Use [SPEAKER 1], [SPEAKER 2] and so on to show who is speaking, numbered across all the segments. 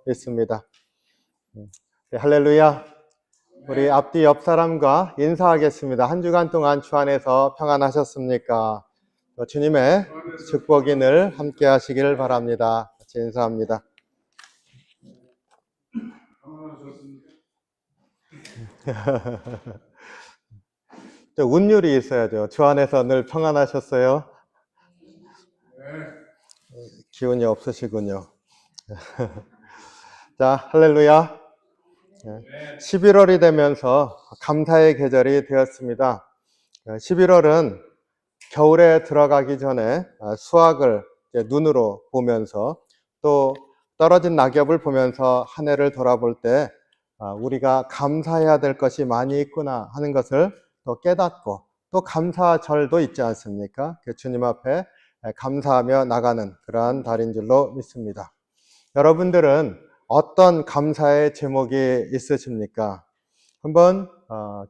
[SPEAKER 1] 있습니다. 네, 할렐루야. 우리 앞뒤 옆 사람과 인사하겠습니다. 한 주간 동안 주 안에서 평안하셨습니까? 주님의 축복이 늘 함께 하시길 바랍니다. 같이 인사합니다. 운율이 있어야죠. 주 안에서 늘 평안하셨어요? 기운이 없으시군요. 자, 할렐루야. 11월이 되면서 감사의 계절이 되었습니다. 11월은 겨울에 들어가기 전에 수확을 눈으로 보면서 또 떨어진 낙엽을 보면서 한 해를 돌아볼 때 우리가 감사해야 될 것이 많이 있구나 하는 것을 또 깨닫고 또 감사절도 있지 않습니까? 주님 앞에 감사하며 나가는 그러한 달인 줄로 믿습니다. 여러분들은 어떤 감사의 제목이 있으십니까? 한번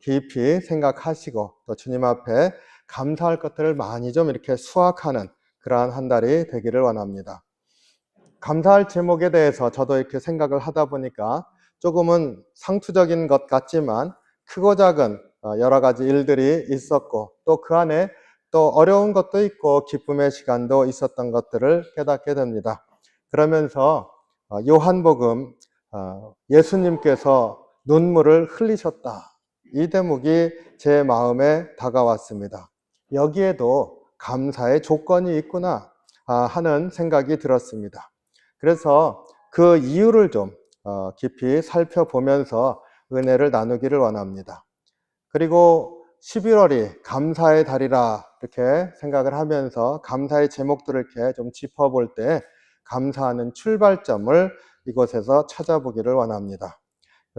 [SPEAKER 1] 깊이 생각하시고 또 주님 앞에 감사할 것들을 많이 좀 이렇게 수확하는 그러한 한 달이 되기를 원합니다. 감사할 제목에 대해서 저도 이렇게 생각을 하다 보니까 조금은 상투적인 것 같지만 크고 작은 여러 가지 일들이 있었고 또 그 안에 또 어려운 것도 있고 기쁨의 시간도 있었던 것들을 깨닫게 됩니다. 그러면서 요한복음 예수님께서 눈물을 흘리셨다. 이 대목이 제 마음에 다가왔습니다. 여기에도 감사의 조건이 있구나 하는 생각이 들었습니다. 그래서 그 이유를 좀 깊이 살펴보면서 은혜를 나누기를 원합니다. 그리고 11월이 감사의 달이라 이렇게 생각을 하면서 감사의 제목들을 이렇게 좀 짚어볼 때 감사하는 출발점을 이곳에서 찾아보기를 원합니다.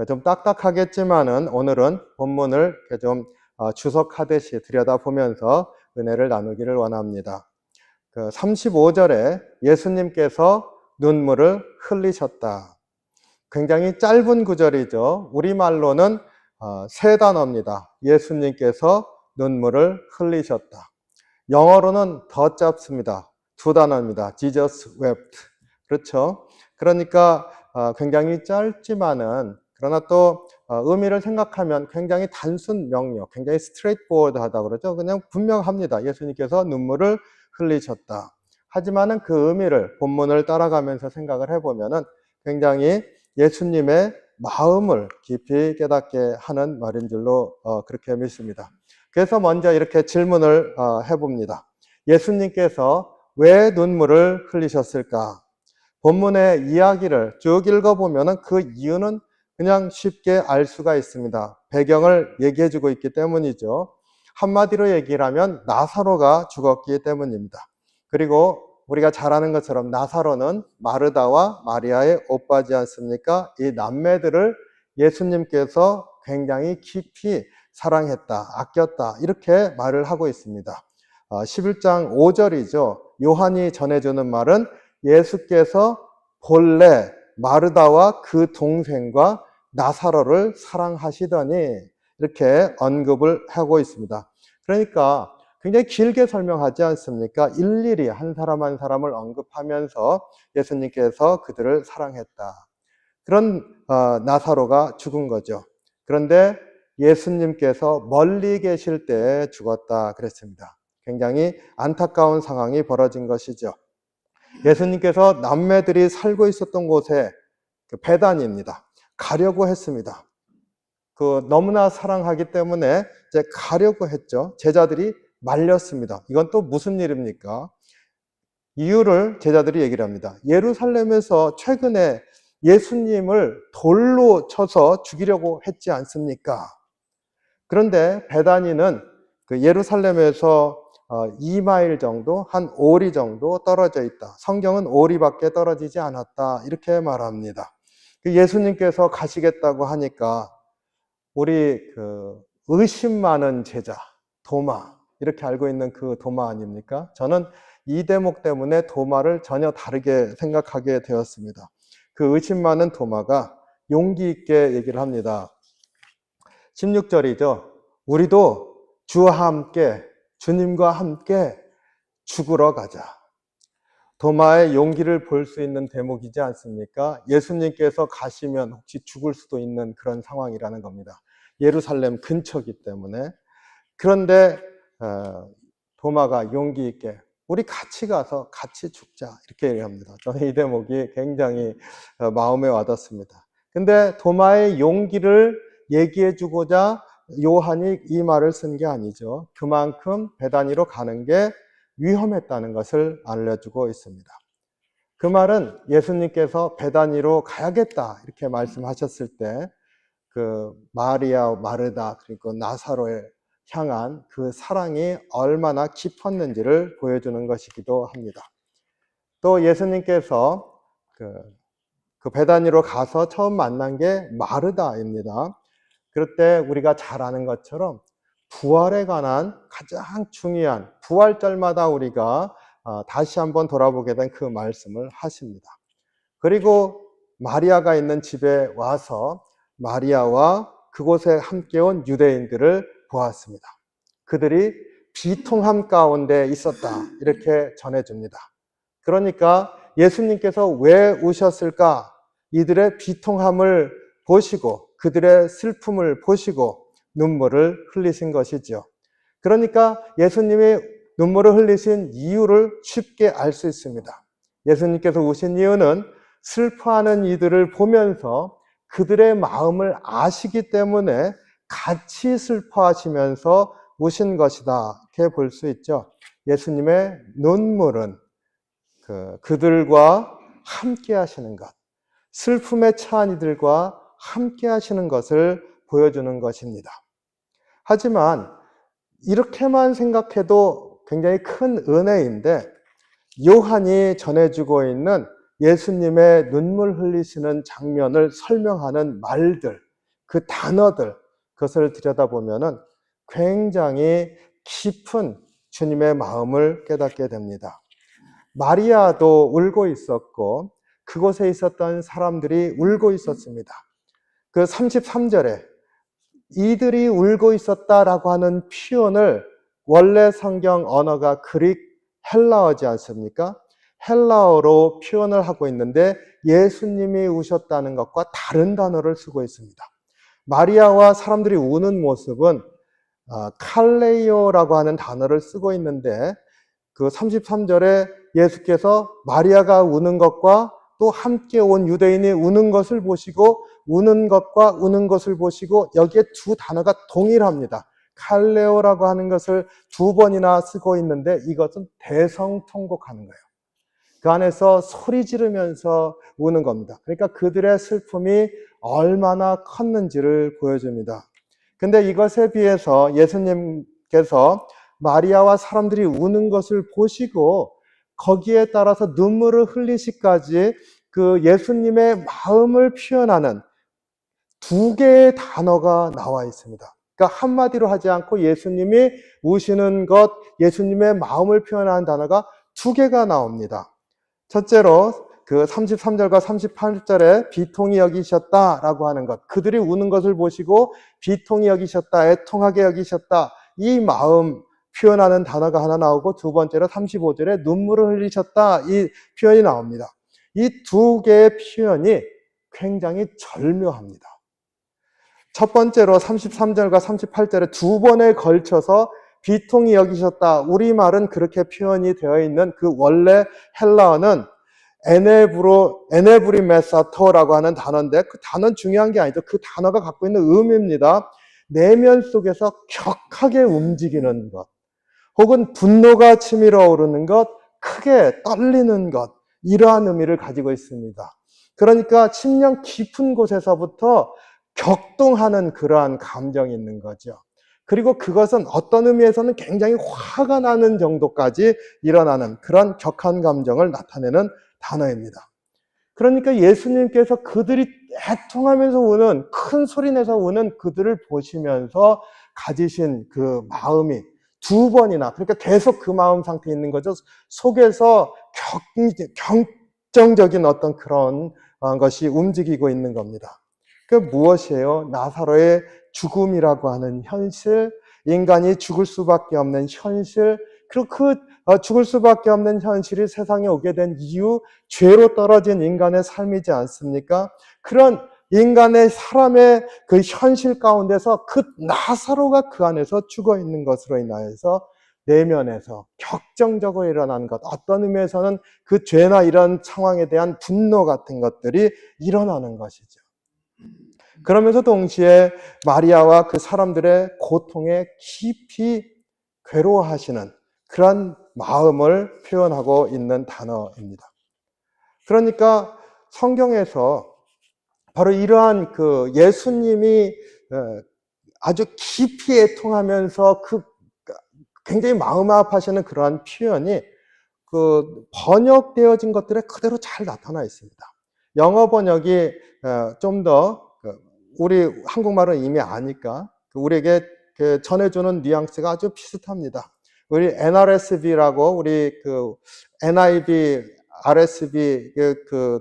[SPEAKER 1] 좀 딱딱하겠지만은 오늘은 본문을 이렇게 좀 주석하듯이 들여다보면서 은혜를 나누기를 원합니다. 35절에 예수님께서 눈물을 흘리셨다. 굉장히 짧은 구절이죠. 우리말로는 세 단어입니다. 예수님께서 눈물을 흘리셨다. 영어로는 더 짧습니다. 두 단어입니다. Jesus wept. 그렇죠? 그러니까 굉장히 짧지만은 그러나 또 의미를 생각하면 굉장히 단순 명료, 굉장히 스트레이트포워드하다 그러죠. 그냥 분명합니다. 예수님께서 눈물을 흘리셨다. 하지만은 그 의미를 본문을 따라가면서 생각을 해보면은 굉장히 예수님의 마음을 깊이 깨닫게 하는 말인 줄로 그렇게 믿습니다. 그래서 먼저 이렇게 질문을 해봅니다. 예수님께서 왜 눈물을 흘리셨을까? 본문의 이야기를 쭉 읽어보면 그 이유는 그냥 쉽게 알 수가 있습니다. 배경을 얘기해주고 있기 때문이죠. 한마디로 얘기를 하면 나사로가 죽었기 때문입니다. 그리고 우리가 잘 아는 것처럼 나사로는 마르다와 마리아의 오빠지 않습니까? 이 남매들을 예수님께서 굉장히 깊이 사랑했다, 아꼈다 이렇게 말을 하고 있습니다. 11장 5절이죠. 요한이 전해주는 말은 예수께서 본래 마르다와 그 동생과 나사로를 사랑하시더니 이렇게 언급을 하고 있습니다. 그러니까 굉장히 길게 설명하지 않습니까? 일일이 한 사람 한 사람을 언급하면서 예수님께서 그들을 사랑했다. 그런 나사로가 죽은 거죠. 그런데 예수님께서 멀리 계실 때 죽었다 그랬습니다. 굉장히 안타까운 상황이 벌어진 것이죠. 예수님께서 남매들이 살고 있었던 곳에 베단입니다. 가려고 했습니다. 너무나 사랑하기 때문에 이제 가려고 했죠. 제자들이 말렸습니다. 이건 또 무슨 일입니까? 이유를 제자들이 얘기를 합니다. 예루살렘에서 최근에 예수님을 돌로 쳐서 죽이려고 했지 않습니까? 그런데 베다니는 예루살렘에서 2마일 정도, 한 5리 정도 떨어져 있다. 성경은 5리밖에 떨어지지 않았다. 이렇게 말합니다. 예수님께서 가시겠다고 하니까 우리 의심 많은 제자, 도마, 이렇게 알고 있는 그 도마 아닙니까? 저는 이 대목 때문에 도마를 전혀 다르게 생각하게 되었습니다. 그 의심 많은 도마가 용기 있게 얘기를 합니다. 16절이죠. 우리도 주와 함께, 주님과 함께 죽으러 가자. 도마의 용기를 볼 수 있는 대목이지 않습니까? 예수님께서 가시면 혹시 죽을 수도 있는 그런 상황이라는 겁니다. 예루살렘 근처이기 때문에. 그런데 도마가 용기 있게 우리 같이 가서 같이 죽자 이렇게 얘기합니다. 저는 이 대목이 굉장히 마음에 와닿습니다. 근데 도마의 용기를 얘기해 주고자 요한이 이 말을 쓴 게 아니죠. 그만큼 베다니로 가는 게 위험했다는 것을 알려주고 있습니다. 그 말은 예수님께서 베다니로 가야겠다 이렇게 말씀하셨을 때 그 마리아, 마르다 그리고 나사로에 향한 그 사랑이 얼마나 깊었는지를 보여주는 것이기도 합니다. 또 예수님께서 그 베다니로 가서 처음 만난 게 마르다입니다. 그럴 때 우리가 잘 아는 것처럼 부활에 관한 가장 중요한 부활절마다 우리가 다시 한번 돌아보게 된 그 말씀을 하십니다. 그리고 마리아가 있는 집에 와서 마리아와 그곳에 함께 온 유대인들을 보았습니다. 그들이 비통함 가운데 있었다 이렇게 전해줍니다. 그러니까 예수님께서 왜 우셨을까? 이들의 비통함을 보시고 그들의 슬픔을 보시고 눈물을 흘리신 것이죠. 그러니까 예수님이 눈물을 흘리신 이유를 쉽게 알 수 있습니다. 예수님께서 우신 이유는 슬퍼하는 이들을 보면서 그들의 마음을 아시기 때문에 같이 슬퍼하시면서 우신 것이다 이렇게 볼 수 있죠. 예수님의 눈물은 그들과 함께 하시는 것, 슬픔에 처한 이들과 함께 하시는 것을 보여주는 것입니다. 하지만 이렇게만 생각해도 굉장히 큰 은혜인데 요한이 전해주고 있는 예수님의 눈물 흘리시는 장면을 설명하는 말들, 그 단어들, 그것을 들여다보면 굉장히 깊은 주님의 마음을 깨닫게 됩니다. 마리아도 울고 있었고 그곳에 있었던 사람들이 울고 있었습니다. 그 33절에 이들이 울고 있었다라고 하는 표현을 원래 성경 언어가 그릭 헬라어지 않습니까? 헬라어로 표현을 하고 있는데 예수님이 우셨다는 것과 다른 단어를 쓰고 있습니다. 마리아와 사람들이 우는 모습은 칼레이오라고 하는 단어를 쓰고 있는데 그 33절에 예수께서 마리아가 우는 것과 또 함께 온 유대인이 우는 것을 보시고 우는 것과 우는 것을 보시고 여기에 두 단어가 동일합니다. 칼레오라고 하는 것을 두 번이나 쓰고 있는데 이것은 대성통곡하는 거예요. 그 안에서 소리 지르면서 우는 겁니다. 그러니까 그들의 슬픔이 얼마나 컸는지를 보여줍니다. 근데 이것에 비해서 예수님께서 마리아와 사람들이 우는 것을 보시고 거기에 따라서 눈물을 흘리시까지 그 예수님의 마음을 표현하는 두 개의 단어가 나와 있습니다. 그러니까 한마디로 하지 않고 예수님이 우시는 것, 예수님의 마음을 표현하는 단어가 두 개가 나옵니다. 첫째로 그 33절과 38절에 비통히 여기셨다라고 하는 것, 그들이 우는 것을 보시고 비통히 여기셨다, 애통하게 여기셨다, 이 마음 표현하는 단어가 하나 나오고 두 번째로 35절에 눈물을 흘리셨다, 이 표현이 나옵니다. 이 두 개의 표현이 굉장히 절묘합니다. 첫 번째로 33절과 38절에 두 번에 걸쳐서 비통히 여기셨다. 우리말은 그렇게 표현이 되어 있는 그 원래 헬라어는 에네브리메사토라고 하는 단어인데 그 단어는 중요한 게 아니죠. 그 단어가 갖고 있는 의미입니다. 내면 속에서 격하게 움직이는 것, 혹은 분노가 치밀어 오르는 것, 크게 떨리는 것, 이러한 의미를 가지고 있습니다. 그러니까 심령 깊은 곳에서부터 격동하는 그러한 감정이 있는 거죠. 그리고 그것은 어떤 의미에서는 굉장히 화가 나는 정도까지 일어나는 그런 격한 감정을 나타내는 단어입니다. 그러니까 예수님께서 그들이 애통하면서 우는, 큰 소리 내서 우는 그들을 보시면서 가지신 그 마음이 두 번이나, 그러니까 계속 그 마음 상태에 있는 거죠. 속에서 격정적인 어떤 그런 것이 움직이고 있는 겁니다. 그 무엇이에요? 나사로의 죽음이라고 하는 현실, 인간이 죽을 수밖에 없는 현실, 그리고 죽을 수밖에 없는 현실이 세상에 오게 된 이유, 죄로 떨어진 인간의 삶이지 않습니까? 그런 인간의 사람의 그 현실 가운데서 그 나사로가 그 안에서 죽어 있는 것으로 인하여서 내면에서 격정적으로 일어나는 것, 어떤 의미에서는 그 죄나 이런 상황에 대한 분노 같은 것들이 일어나는 것이죠. 그러면서 동시에 마리아와 그 사람들의 고통에 깊이 괴로워하시는 그런 마음을 표현하고 있는 단어입니다. 그러니까 성경에서 바로 이러한 그 예수님이 아주 깊이 애통하면서 굉장히 마음 아파하시는 그러한 표현이 그 번역되어진 것들에 그대로 잘 나타나 있습니다. 영어 번역이 좀 더 우리 한국말은 이미 아니까 우리에게 전해주는 뉘앙스가 아주 비슷합니다. 우리 NRSV라고 우리 그 NIV, RSV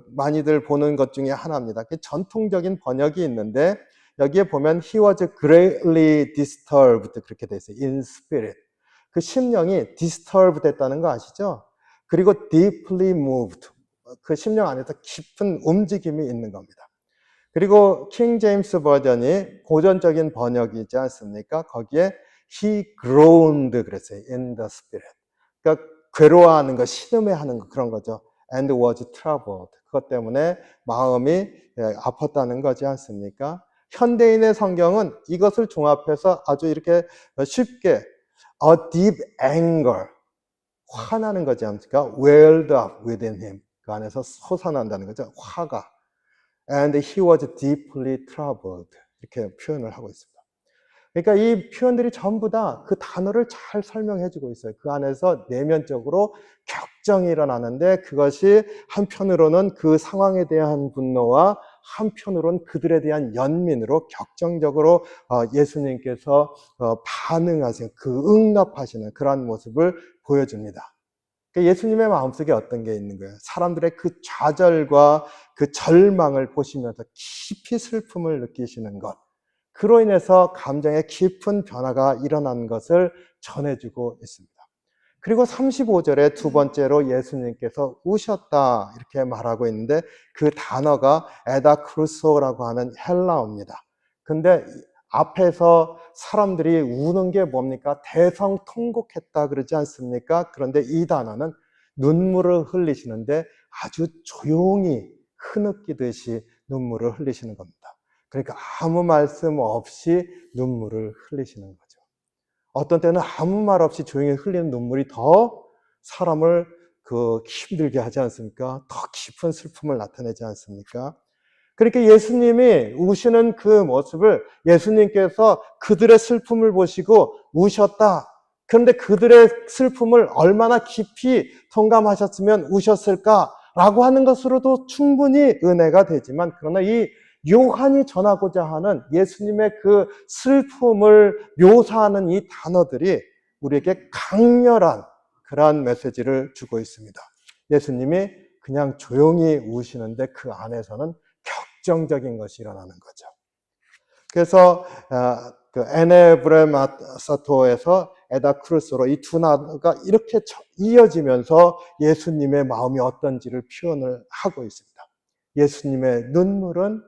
[SPEAKER 1] 많이들 보는 것 중에 하나입니다. 전통적인 번역이 있는데 여기에 보면 He was greatly disturbed 그렇게 돼 있어요. In spirit. 그 심령이 disturb 됐다는 거 아시죠? 그리고 deeply moved. 그 심령 안에서 깊은 움직임이 있는 겁니다. 그리고 킹 제임스 버전이 고전적인 번역이지 않습니까? 거기에 he groaned 그랬어요. in the spirit. 그러니까 괴로워하는 거, 신음해하는 거 그런 거죠. and was troubled. 그것 때문에 마음이 아팠다는 거지 않습니까? 현대인의 성경은 이것을 종합해서 아주 이렇게 쉽게 a deep anger, 화나는 거지 않습니까? welled up within him. 그 안에서 솟아난다는 거죠. 화가. And he was deeply troubled. 이렇게 표현을 하고 있습니다. 그러니까 이 표현들이 전부 다 그 단어를 잘 설명해 주고 있어요. 그 안에서 내면적으로 격정이 일어나는데 그것이 한편으로는 그 상황에 대한 분노와 한편으로는 그들에 대한 연민으로 격정적으로 예수님께서 반응하시는 그 응답하시는 그러한 모습을 보여줍니다. 예수님의 마음속에 어떤 게 있는 거예요? 사람들의 그 좌절과 그 절망을 보시면서 깊이 슬픔을 느끼시는 것. 그로 인해서 감정의 깊은 변화가 일어난 것을 전해주고 있습니다. 그리고 35절에 두 번째로 예수님께서 우셨다 이렇게 말하고 있는데 그 단어가 에다크루소라고 하는 헬라어입니다. 근데 앞에서 사람들이 우는 게 뭡니까? 대성통곡했다 그러지 않습니까? 그런데 이 단어는 눈물을 흘리시는데 아주 조용히 흐느끼듯이 눈물을 흘리시는 겁니다. 그러니까 아무 말씀 없이 눈물을 흘리시는 거죠. 어떤 때는 아무 말 없이 조용히 흘리는 눈물이 더 사람을 힘들게 하지 않습니까? 더 깊은 슬픔을 나타내지 않습니까? 그러니까 예수님이 우시는 그 모습을 예수님께서 그들의 슬픔을 보시고 우셨다. 그런데 그들의 슬픔을 얼마나 깊이 통감하셨으면 우셨을까라고 하는 것으로도 충분히 은혜가 되지만 그러나 이 요한이 전하고자 하는 예수님의 그 슬픔을 묘사하는 이 단어들이 우리에게 강렬한 그러한 메시지를 주고 있습니다. 예수님이 그냥 조용히 우시는데 그 안에서는 격정적인 것이 일어나는 거죠. 그래서 그 에네브레마사토에서 에다크루스로 이 두 단어가 이렇게 이어지면서 예수님의 마음이 어떤지를 표현을 하고 있습니다. 예수님의 눈물은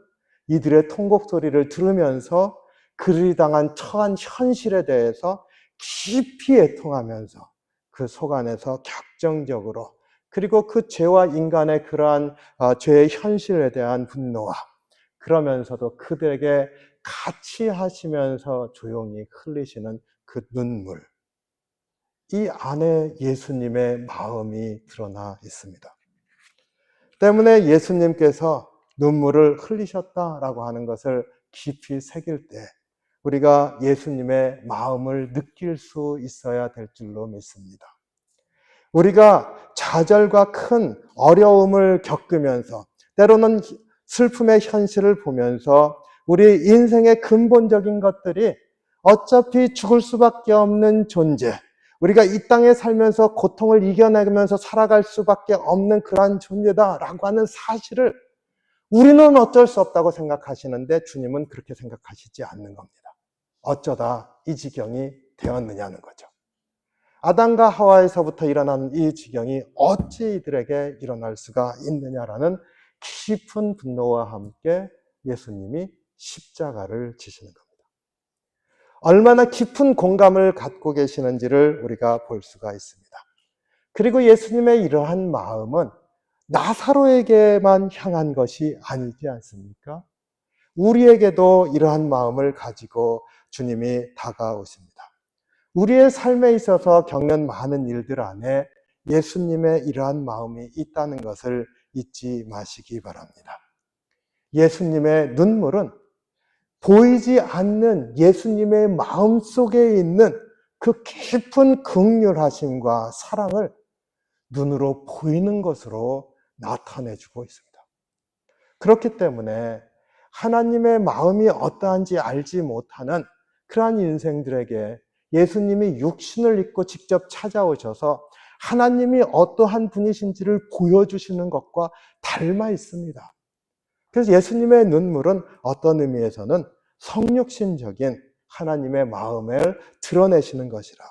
[SPEAKER 1] 이들의 통곡 소리를 들으면서 그들이 당한 처한 현실에 대해서 깊이 애통하면서 그 속 안에서 격정적으로 그리고 그 죄와 인간의 그러한 죄의 현실에 대한 분노와 그러면서도 그들에게 같이 하시면서 조용히 흘리시는 그 눈물. 이 안에 예수님의 마음이 드러나 있습니다. 때문에 예수님께서 눈물을 흘리셨다라고 하는 것을 깊이 새길 때 우리가 예수님의 마음을 느낄 수 있어야 될 줄로 믿습니다. 우리가 좌절과 큰 어려움을 겪으면서 때로는 슬픔의 현실을 보면서 우리 인생의 근본적인 것들이 어차피 죽을 수밖에 없는 존재, 우리가 이 땅에 살면서 고통을 이겨내면서 살아갈 수밖에 없는 그러한 존재다라고 하는 사실을 우리는 어쩔 수 없다고 생각하시는데 주님은 그렇게 생각하시지 않는 겁니다. 어쩌다 이 지경이 되었느냐는 거죠. 아담과 하와에서부터 일어난 이 지경이 어찌 이들에게 일어날 수가 있느냐라는 깊은 분노와 함께 예수님이 십자가를 지시는 겁니다. 얼마나 깊은 공감을 갖고 계시는지를 우리가 볼 수가 있습니다. 그리고 예수님의 이러한 마음은 나사로에게만 향한 것이 아니지 않습니까? 우리에게도 이러한 마음을 가지고 주님이 다가오십니다. 우리의 삶에 있어서 겪는 많은 일들 안에 예수님의 이러한 마음이 있다는 것을 잊지 마시기 바랍니다. 예수님의 눈물은 보이지 않는 예수님의 마음 속에 있는 그 깊은 긍휼하심과 사랑을 눈으로 보이는 것으로 나타내주고 있습니다. 그렇기 때문에 하나님의 마음이 어떠한지 알지 못하는 그러한 인생들에게 예수님이 육신을 입고 직접 찾아오셔서 하나님이 어떠한 분이신지를 보여주시는 것과 닮아 있습니다. 그래서 예수님의 눈물은 어떤 의미에서는 성육신적인 하나님의 마음을 드러내시는 것이라.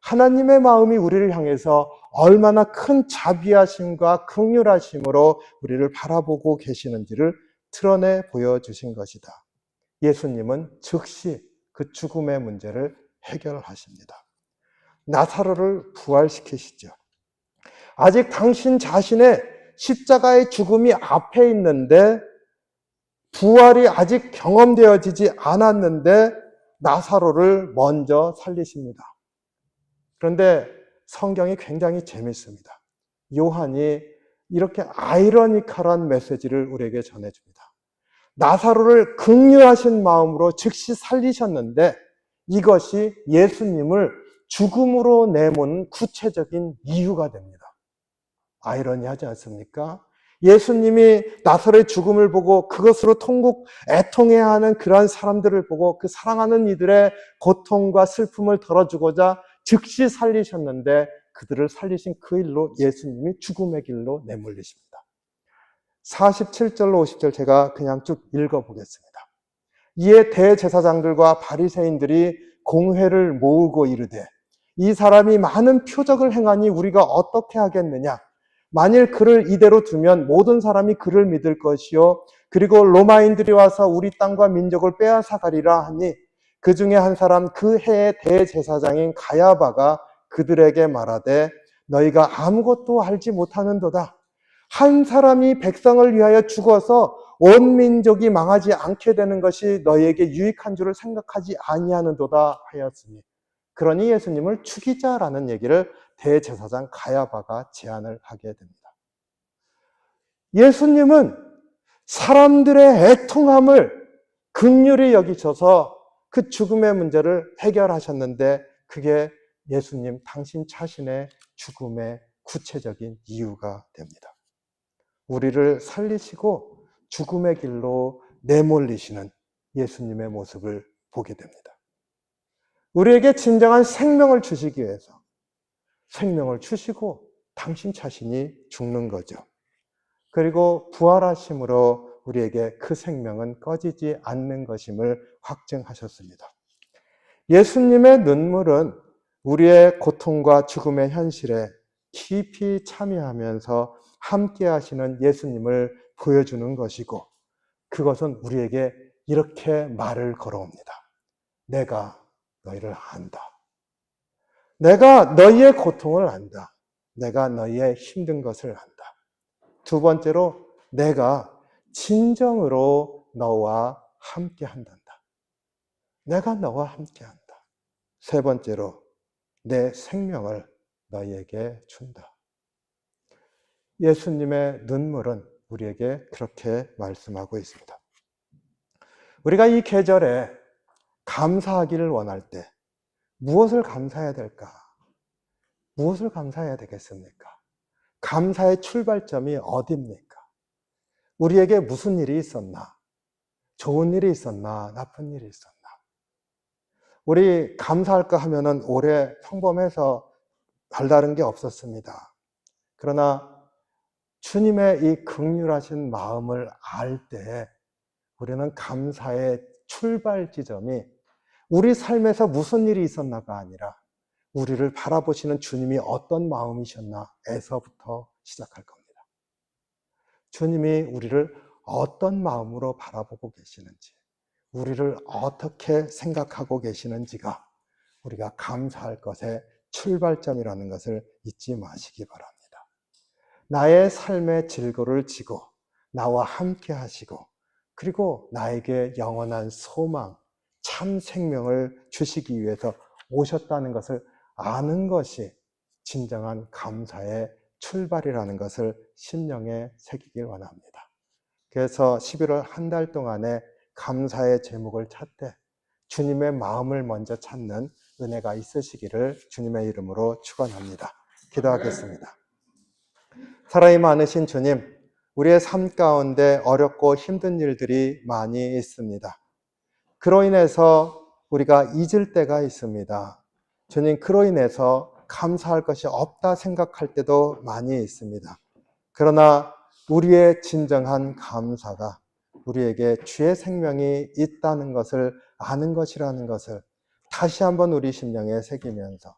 [SPEAKER 1] 하나님의 마음이 우리를 향해서 얼마나 큰 자비하심과 긍휼하심으로 우리를 바라보고 계시는지를 드러내 보여주신 것이다. 예수님은 즉시 그 죽음의 문제를 해결하십니다. 나사로를 부활시키시죠. 아직 당신 자신의 십자가의 죽음이 앞에 있는데 부활이 아직 경험되어지지 않았는데 나사로를 먼저 살리십니다. 그런데 성경이 굉장히 재밌습니다. 요한이 이렇게 아이러니컬한 메시지를 우리에게 전해줍니다. 나사로를 긍휼하신 마음으로 즉시 살리셨는데 이것이 예수님을 죽음으로 내모는 구체적인 이유가 됩니다. 아이러니하지 않습니까? 예수님이 나사로의 죽음을 보고 그것으로 애통해야 하는 그러한 사람들을 보고 그 사랑하는 이들의 고통과 슬픔을 덜어주고자 즉시 살리셨는데 그들을 살리신 그 일로 예수님이 죽음의 길로 내몰리십니다. 47절로 50절 제가 그냥 쭉 읽어보겠습니다. 이에 대제사장들과 바리새인들이 공회를 모으고 이르되 이 사람이 많은 표적을 행하니 우리가 어떻게 하겠느냐? 만일 그를 이대로 두면 모든 사람이 그를 믿을 것이요 그리고 로마인들이 와서 우리 땅과 민족을 빼앗아가리라 하니 그 중에 한 사람 그 해의 대제사장인 가야바가 그들에게 말하되 너희가 아무것도 알지 못하는도다. 한 사람이 백성을 위하여 죽어서 온 민족이 망하지 않게 되는 것이 너희에게 유익한 줄을 생각하지 아니하는도다 하였으니 그러니 예수님을 죽이자라는 얘기를 대제사장 가야바가 제안을 하게 됩니다. 예수님은 사람들의 애통함을 긍휼히 여기셔서 그 죽음의 문제를 해결하셨는데 그게 예수님 당신 자신의 죽음의 구체적인 이유가 됩니다. 우리를 살리시고 죽음의 길로 내몰리시는 예수님의 모습을 보게 됩니다. 우리에게 진정한 생명을 주시기 위해서 생명을 주시고 당신 자신이 죽는 거죠. 그리고 부활하심으로 우리에게 그 생명은 꺼지지 않는 것임을 확증하셨습니다. 예수님의 눈물은 우리의 고통과 죽음의 현실에 깊이 참여하면서 함께 하시는 예수님을 보여주는 것이고 그것은 우리에게 이렇게 말을 걸어옵니다. 내가 너희를 안다. 내가 너희의 고통을 안다. 내가 너희의 힘든 것을 안다. 두 번째로 내가 진정으로 너와 함께 한단다. 내가 너와 함께 한다. 세 번째로 내 생명을 너희에게 준다. 예수님의 눈물은 우리에게 그렇게 말씀하고 있습니다. 우리가 이 계절에 감사하기를 원할 때 무엇을 감사해야 될까? 무엇을 감사해야 되겠습니까? 감사의 출발점이 어디입니까? 우리에게 무슨 일이 있었나? 좋은 일이 있었나? 나쁜 일이 있었나? 우리 감사할까 하면은 올해 평범해서 별다른 게 없었습니다. 그러나 주님의 이 긍휼하신 마음을 알 때 우리는 감사의 출발 지점이 우리 삶에서 무슨 일이 있었나가 아니라 우리를 바라보시는 주님이 어떤 마음이셨나에서부터 시작할 겁니다. 주님이 우리를 어떤 마음으로 바라보고 계시는지, 우리를 어떻게 생각하고 계시는지가 우리가 감사할 것의 출발점이라는 것을 잊지 마시기 바랍니다. 나의 삶의 질고를 지고 나와 함께 하시고, 그리고 나에게 영원한 소망, 참 생명을 주시기 위해서 오셨다는 것을 아는 것이 진정한 감사의 출발이라는 것을 심령에 새기길 원합니다. 그래서 11월 한 달 동안에 감사의 제목을 찾되 주님의 마음을 먼저 찾는 은혜가 있으시기를 주님의 이름으로 축원합니다. 기도하겠습니다. 사랑이 많으신 주님, 우리의 삶 가운데 어렵고 힘든 일들이 많이 있습니다. 그로 인해서 우리가 잊을 때가 있습니다. 주님, 그로 인해서 감사할 것이 없다 생각할 때도 많이 있습니다. 그러나 우리의 진정한 감사가 우리에게 주의 생명이 있다는 것을 아는 것이라는 것을 다시 한번 우리 심령에 새기면서,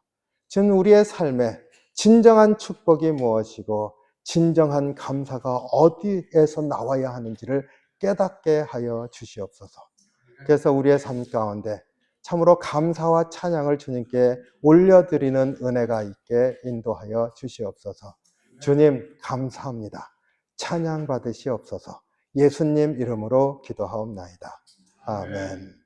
[SPEAKER 1] 지금 우리의 삶에 진정한 축복이 무엇이고 진정한 감사가 어디에서 나와야 하는지를 깨닫게 하여 주시옵소서. 그래서 우리의 삶 가운데 참으로 감사와 찬양을 주님께 올려드리는 은혜가 있게 인도하여 주시옵소서. 주님 감사합니다. 찬양 받으시옵소서. 예수님 이름으로 기도하옵나이다. 아멘.